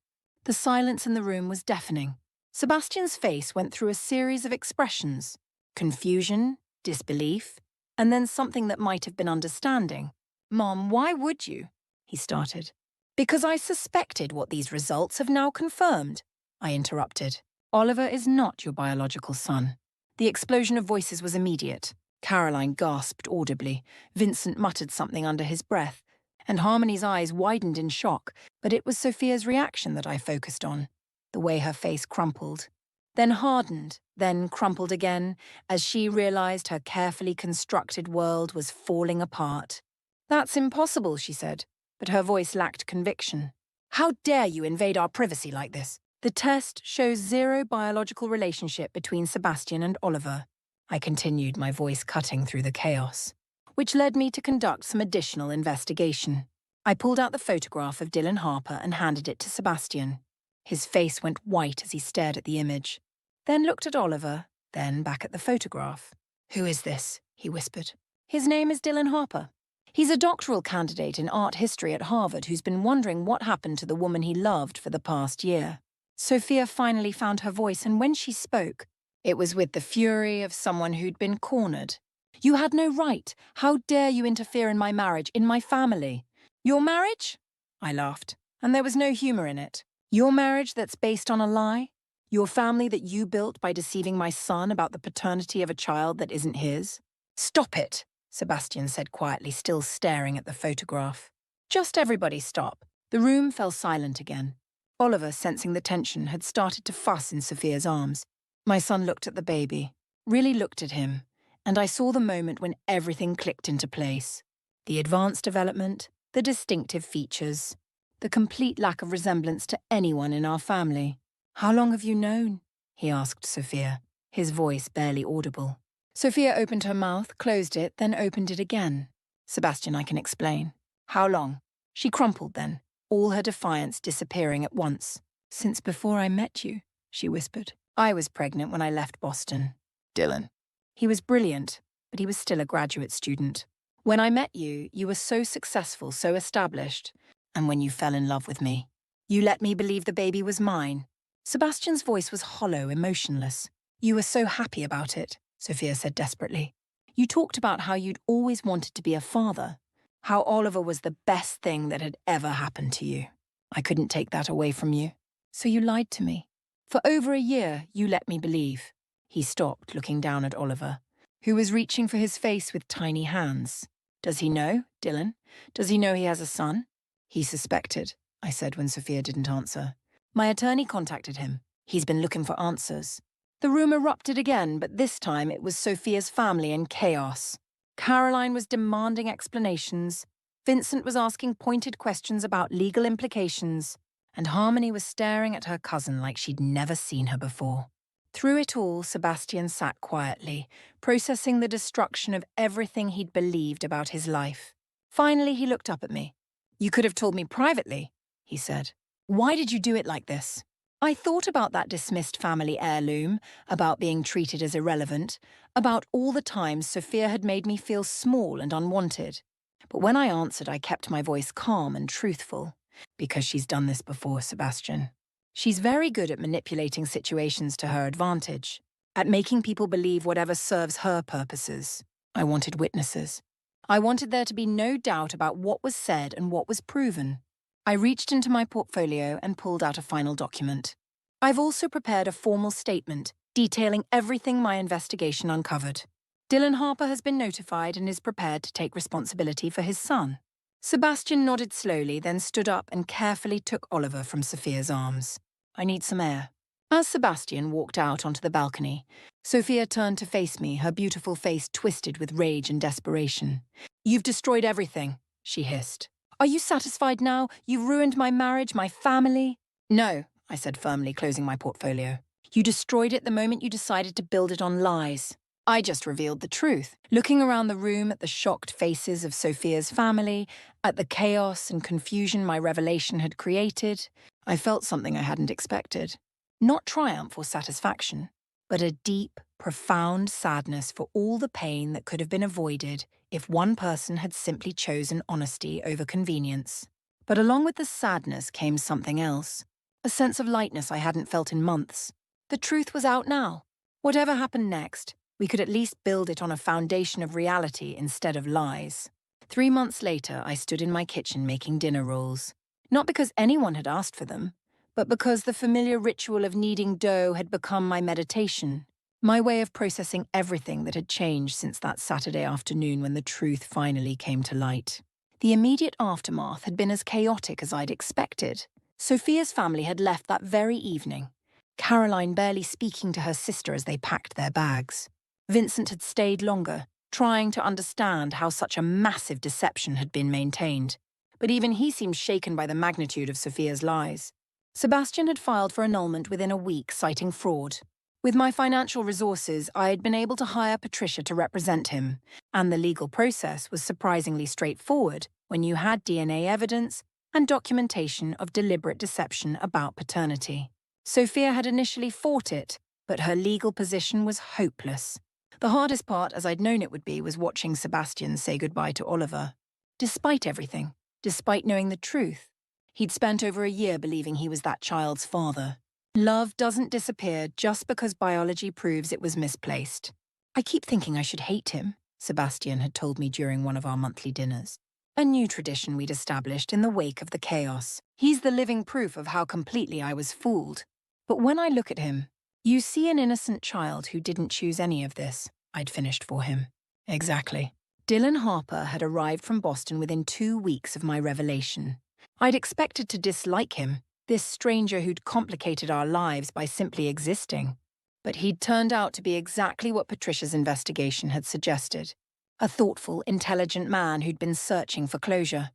The silence in the room was deafening. Sebastian's face went through a series of expressions: confusion, disbelief, and then something that might have been understanding. "Mom, why would you?" he started. "Because I suspected what these results have now confirmed," I interrupted. "Oliver is not your biological son." The explosion of voices was immediate. Caroline gasped audibly, Vincent muttered something under his breath, and Harmony's eyes widened in shock, but it was Sophia's reaction that I focused on, the way her face crumpled, then hardened, then crumpled again, as she realized her carefully constructed world was falling apart. "That's impossible," she said, but her voice lacked conviction. "How dare you invade our privacy like this? The test shows zero biological relationship between Sebastian and Oliver," I continued, my voice cutting through the chaos, which led me to conduct some additional investigation. I pulled out the photograph of Dylan Harper and handed it to Sebastian. His face went white as he stared at the image, then looked at Oliver, then back at the photograph. "Who is this?" he whispered. "His name is Dylan Harper. He's a doctoral candidate in art history at Harvard who's been wondering what happened to the woman he loved for the past year." Sophia finally found her voice, and when she spoke, it was with the fury of someone who'd been cornered. "You had no right. How dare you interfere in my marriage, in my family?" "Your marriage?" I laughed, and there was no humor in it. "Your marriage that's based on a lie? Your family that you built by deceiving my son about the paternity of a child that isn't his?" "Stop it," Sebastian said quietly, still staring at the photograph. "Just everybody stop." The room fell silent again. Oliver, sensing the tension, had started to fuss in Sophia's arms. My son looked at the baby, really looked at him, and I saw the moment when everything clicked into place. The advanced development, the distinctive features, the complete lack of resemblance to anyone in our family. "How long have you known?" he asked Sophia, his voice barely audible. Sophia opened her mouth, closed it, then opened it again. "Sebastian, I can explain." "How long?" She crumpled then, all her defiance disappearing at once. "Since before I met you," she whispered. "I was pregnant when I left Boston." "Dylan." He was brilliant, but he was still a graduate student. "When I met you, you were so successful, so established. And when you fell in love with me, you let me believe the baby was mine." Sebastian's voice was hollow, emotionless. "You were so happy about it," Sophia said desperately. "You talked about how you'd always wanted to be a father, how Oliver was the best thing that had ever happened to you. I couldn't take that away from you. So you lied to me. For over a year, you let me believe." He stopped, looking down at Oliver, who was reaching for his face with tiny hands. "Does he know, Dylan? Does he know he has a son?" "He suspected," I said when Sophia didn't answer. "My attorney contacted him. He's been looking for answers." The room erupted again, but this time it was Sophia's family in chaos. Caroline was demanding explanations, Vincent was asking pointed questions about legal implications, and Harmony was staring at her cousin like she'd never seen her before. Through it all, Sebastian sat quietly, processing the destruction of everything he'd believed about his life. Finally, he looked up at me. "You could have told me privately," he said. "Why did you do it like this?" I thought about that dismissed family heirloom, about being treated as irrelevant, about all the times Sophia had made me feel small and unwanted. But when I answered, I kept my voice calm and truthful. "Because she's done this before, Sebastian. She's very good at manipulating situations to her advantage, at making people believe whatever serves her purposes." I wanted witnesses. I wanted there to be no doubt about what was said and what was proven. I reached into my portfolio and pulled out a final document. I've also prepared a formal statement detailing everything my investigation uncovered. Dylan Harper has been notified and is prepared to take responsibility for his son. Sebastian nodded slowly, then stood up and carefully took Oliver from Sophia's arms. "I need some air." As Sebastian walked out onto the balcony, Sophia turned to face me, her beautiful face twisted with rage and desperation. "You've destroyed everything," she hissed. "Are you satisfied now? You've ruined my marriage, my family." "No," I said firmly, closing my portfolio. "You destroyed it the moment you decided to build it on lies. I just revealed the truth." Looking around the room at the shocked faces of Sophia's family, at the chaos and confusion my revelation had created, I felt something I hadn't expected. Not triumph or satisfaction, but a deep, profound sadness for all the pain that could have been avoided if one person had simply chosen honesty over convenience. But along with the sadness came something else, a sense of lightness I hadn't felt in months. The truth was out now. Whatever happened next, we could at least build it on a foundation of reality instead of lies. 3 months later, I stood in my kitchen making dinner rolls. Not because anyone had asked for them, but because the familiar ritual of kneading dough had become my meditation, my way of processing everything that had changed since that Saturday afternoon when the truth finally came to light. The immediate aftermath had been as chaotic as I'd expected. Sophia's family had left that very evening, Caroline barely speaking to her sister as they packed their bags. Vincent had stayed longer, trying to understand how such a massive deception had been maintained. But even he seemed shaken by the magnitude of Sophia's lies. Sebastian had filed for annulment within a week, citing fraud. With my financial resources, I had been able to hire Patricia to represent him, and the legal process was surprisingly straightforward when you had DNA evidence and documentation of deliberate deception about paternity. Sophia had initially fought it, but her legal position was hopeless. The hardest part, as I'd known it would be, was watching Sebastian say goodbye to Oliver. Despite everything, despite knowing the truth, he'd spent over a year believing he was that child's father. Love doesn't disappear just because biology proves it was misplaced. "I keep thinking I should hate him," Sebastian had told me during one of our monthly dinners. A new tradition we'd established in the wake of the chaos. He's the living proof of how completely I was fooled. But when I look at him, you see an innocent child who didn't choose any of this, I'd finished for him. Exactly. Dylan Harper had arrived from Boston within 2 weeks of my revelation. I'd expected to dislike him, this stranger who'd complicated our lives by simply existing. But he'd turned out to be exactly what Patricia's investigation had suggested. A thoughtful, intelligent man who'd been searching for closure.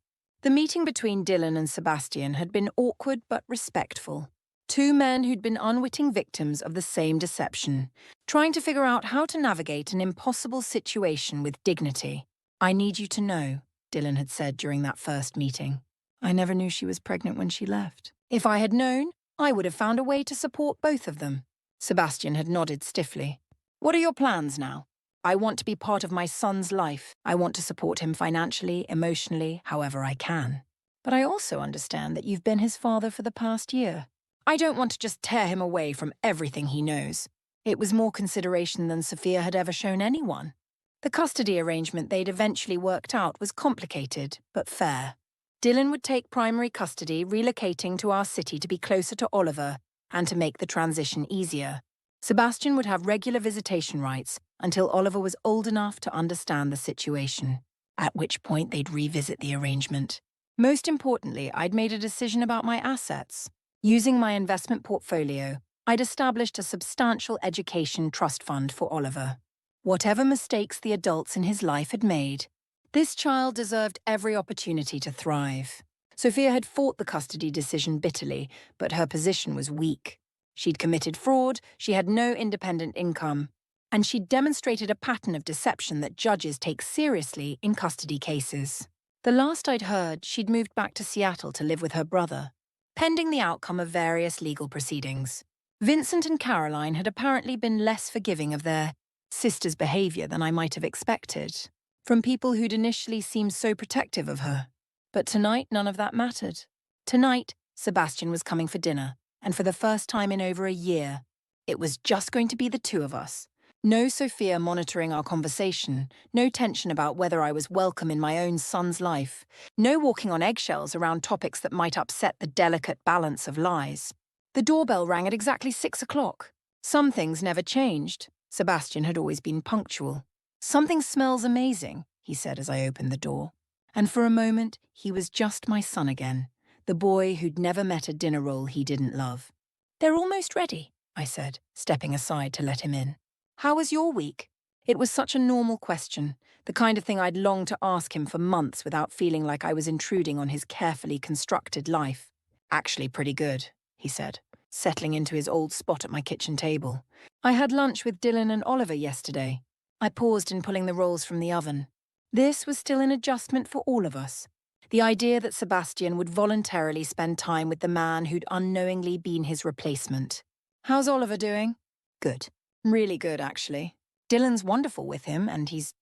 The meeting between Dylan and Sebastian had been awkward but respectful. Two men who'd been unwitting victims of the same deception, trying to figure out how to navigate an impossible situation with dignity. "I need you to know," Dylan had said during that first meeting. "I never knew she was pregnant when she left. If I had known, I would have found a way to support both of them." Sebastian had nodded stiffly. "What are your plans now?" "I want to be part of my son's life. I want to support him financially, emotionally, however I can. But I also understand that you've been his father for the past year. I don't want to just tear him away from everything he knows." It was more consideration than Sophia had ever shown anyone. The custody arrangement they'd eventually worked out was complicated, but fair. Dylan would take primary custody, relocating to our city to be closer to Oliver and to make the transition easier. Sebastian would have regular visitation rights until Oliver was old enough to understand the situation, at which point they'd revisit the arrangement. Most importantly, I'd made a decision about my assets. Using my investment portfolio, I'd established a substantial education trust fund for Oliver. Whatever mistakes the adults in his life had made, this child deserved every opportunity to thrive. Sophia had fought the custody decision bitterly, but her position was weak. She'd committed fraud, she had no independent income, and she'd demonstrated a pattern of deception that judges take seriously in custody cases. The last I'd heard, she'd moved back to Seattle to live with her brother, pending the outcome of various legal proceedings. Vincent and Caroline had apparently been less forgiving of their sister's behavior than I might have expected, from people who'd initially seemed so protective of her. But tonight, none of that mattered. Tonight, Sebastian was coming for dinner, and for the first time in over a year, it was just going to be the two of us. No Sophia monitoring our conversation, no tension about whether I was welcome in my own son's life, no walking on eggshells around topics that might upset the delicate balance of lies. The doorbell rang at exactly 6 o'clock. Some things never changed. Sebastian had always been punctual. "Something smells amazing," he said as I opened the door. And for a moment, he was just my son again, the boy who'd never met a dinner roll he didn't love. "They're almost ready," I said, stepping aside to let him in. "How was your week?" It was such a normal question, the kind of thing I'd longed to ask him for months without feeling like I was intruding on his carefully constructed life. "Actually pretty good," he said, settling into his old spot at my kitchen table. "I had lunch with Dylan and Oliver yesterday." I paused in pulling the rolls from the oven. This was still an adjustment for all of us. The idea that Sebastian would voluntarily spend time with the man who'd unknowingly been his replacement. "How's Oliver doing?" "Good. Really good, actually. Dylan's wonderful with him, and he's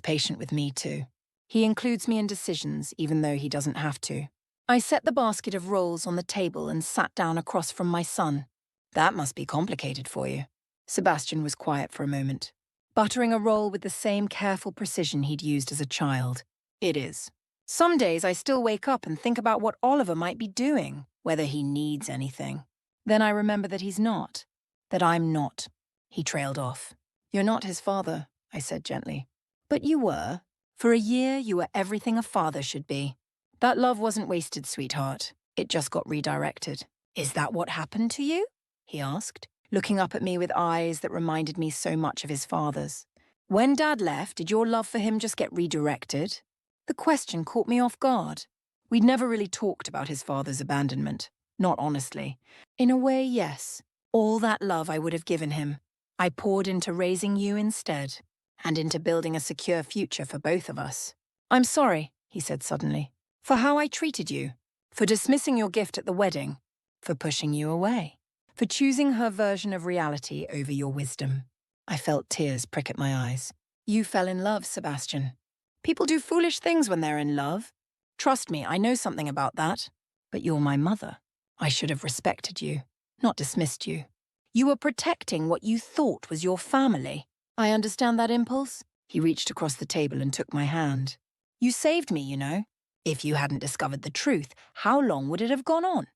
patient with me too. He includes me in decisions, even though he doesn't have to." I set the basket of rolls on the table and sat down across from my son. "That must be complicated for you." Sebastian was quiet for a moment, buttering a roll with the same careful precision he'd used as a child. "It is. Some days I still wake up and think about what Oliver might be doing, whether he needs anything. Then I remember that he's not, that I'm not." He trailed off. "You're not his father," I said gently. "But you were. For a year, you were everything a father should be. That love wasn't wasted, sweetheart. It just got redirected." "Is that what happened to you?" he asked, looking up at me with eyes that reminded me so much of his father's. "When Dad left, did your love for him just get redirected?" The question caught me off guard. We'd never really talked about his father's abandonment. Not honestly. In a way, yes. All that love I would have given him, I poured into raising you instead, and into building a secure future for both of us. "I'm sorry," he said suddenly, "for how I treated you, for dismissing your gift at the wedding, for pushing you away, for choosing her version of reality over your wisdom." I felt tears prick at my eyes. "You fell in love, Sebastian. People do foolish things when they're in love. Trust me, I know something about that. But you're my mother. I should have respected you, not dismissed you. You were protecting what you thought was your family. I understand that impulse." He reached across the table and took my hand. "You saved me, you know. If you hadn't discovered the truth, how long would it have gone on?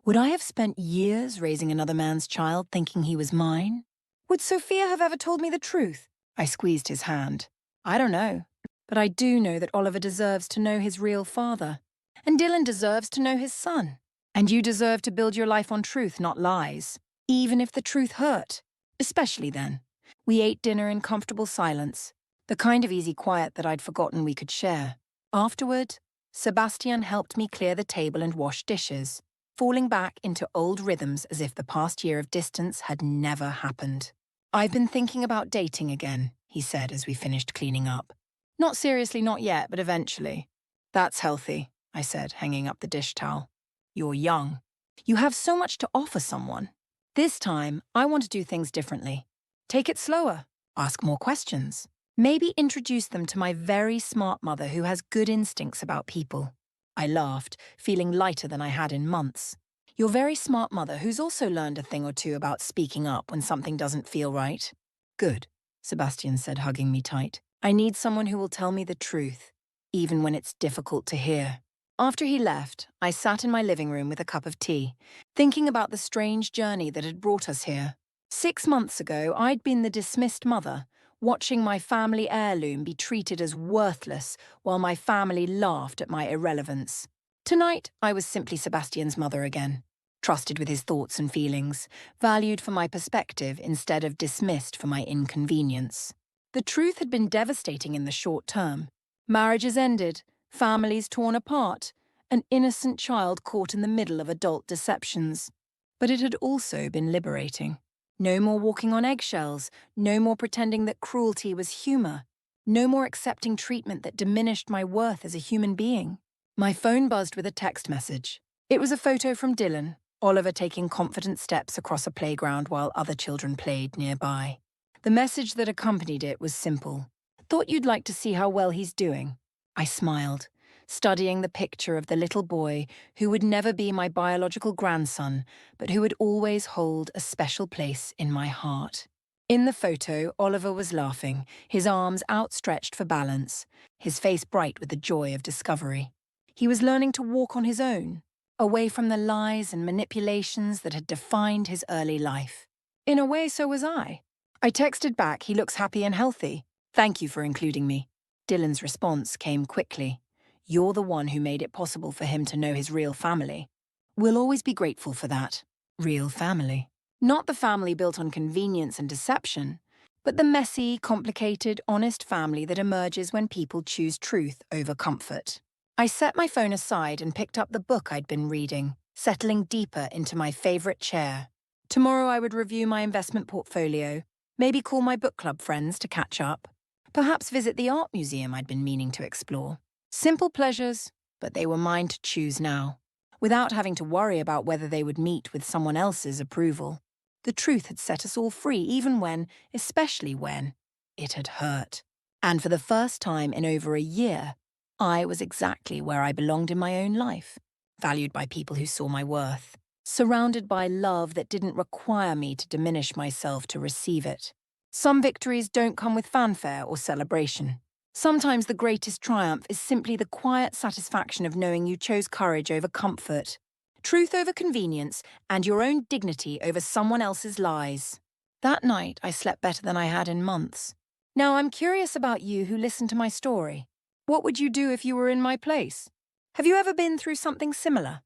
Would I have spent years raising another man's child thinking he was mine? Would Sophia have ever told me the truth?" I squeezed his hand. "I don't know. But I do know that Oliver deserves to know his real father. And Dylan deserves to know his son. And you deserve to build your life on truth, not lies. Even if the truth hurt. Especially then." We ate dinner in comfortable silence, the kind of easy quiet that I'd forgotten we could share. Afterward, Sebastian helped me clear the table and wash dishes, falling back into old rhythms as if the past year of distance had never happened. "I've been thinking about dating again," he said as we finished cleaning up. "Not seriously, not yet, but eventually." "That's healthy," I said, hanging up the dish towel. "You're young. You have so much to offer someone. This time, I want to do things differently. Take it slower. Ask more questions. Maybe introduce them to my very smart mother who has good instincts about people." I laughed, feeling lighter than I had in months. "Your very smart mother who's also learned a thing or two about speaking up when something doesn't feel right." "Good," Sebastian said, hugging me tight. "I need someone who will tell me the truth, even when it's difficult to hear." After he left, I sat in my living room with a cup of tea, thinking about the strange journey that had brought us here. 6 months ago, I'd been the dismissed mother, watching my family heirloom be treated as worthless while my family laughed at my irrelevance. Tonight, I was simply Sebastian's mother again, trusted with his thoughts and feelings, valued for my perspective instead of dismissed for my inconvenience. The truth had been devastating in the short term. Marriages ended, families torn apart, an innocent child caught in the middle of adult deceptions. But it had also been liberating. No more walking on eggshells, no more pretending that cruelty was humor, no more accepting treatment that diminished my worth as a human being. My phone buzzed with a text message. It was a photo from Dylan, Oliver taking confident steps across a playground while other children played nearby. The message that accompanied it was simple. "Thought you'd like to see how well he's doing." I smiled, studying the picture of the little boy who would never be my biological grandson, but who would always hold a special place in my heart. In the photo, Oliver was laughing, his arms outstretched for balance, his face bright with the joy of discovery. He was learning to walk on his own, away from the lies and manipulations that had defined his early life. In a way, so was I. I texted back, "He looks happy and healthy. Thank you for including me." Dylan's response came quickly. "You're the one who made it possible for him to know his real family. We'll always be grateful for that." Real family. Not the family built on convenience and deception, but the messy, complicated, honest family that emerges when people choose truth over comfort. I set my phone aside and picked up the book I'd been reading, settling deeper into my favorite chair. Tomorrow I would review my investment portfolio, maybe call my book club friends to catch up, perhaps visit the art museum I'd been meaning to explore. Simple pleasures, but they were mine to choose now, without having to worry about whether they would meet with someone else's approval. The truth had set us all free, even when, especially when, it had hurt. And for the first time in over a year, I was exactly where I belonged in my own life, valued by people who saw my worth, surrounded by love that didn't require me to diminish myself to receive it. Some victories don't come with fanfare or celebration. Sometimes the greatest triumph is simply the quiet satisfaction of knowing you chose courage over comfort, truth over convenience, and your own dignity over someone else's lies. That night, I slept better than I had in months. Now, I'm curious about you who listened to my story. What would you do if you were in my place? Have you ever been through something similar?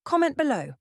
Comment below.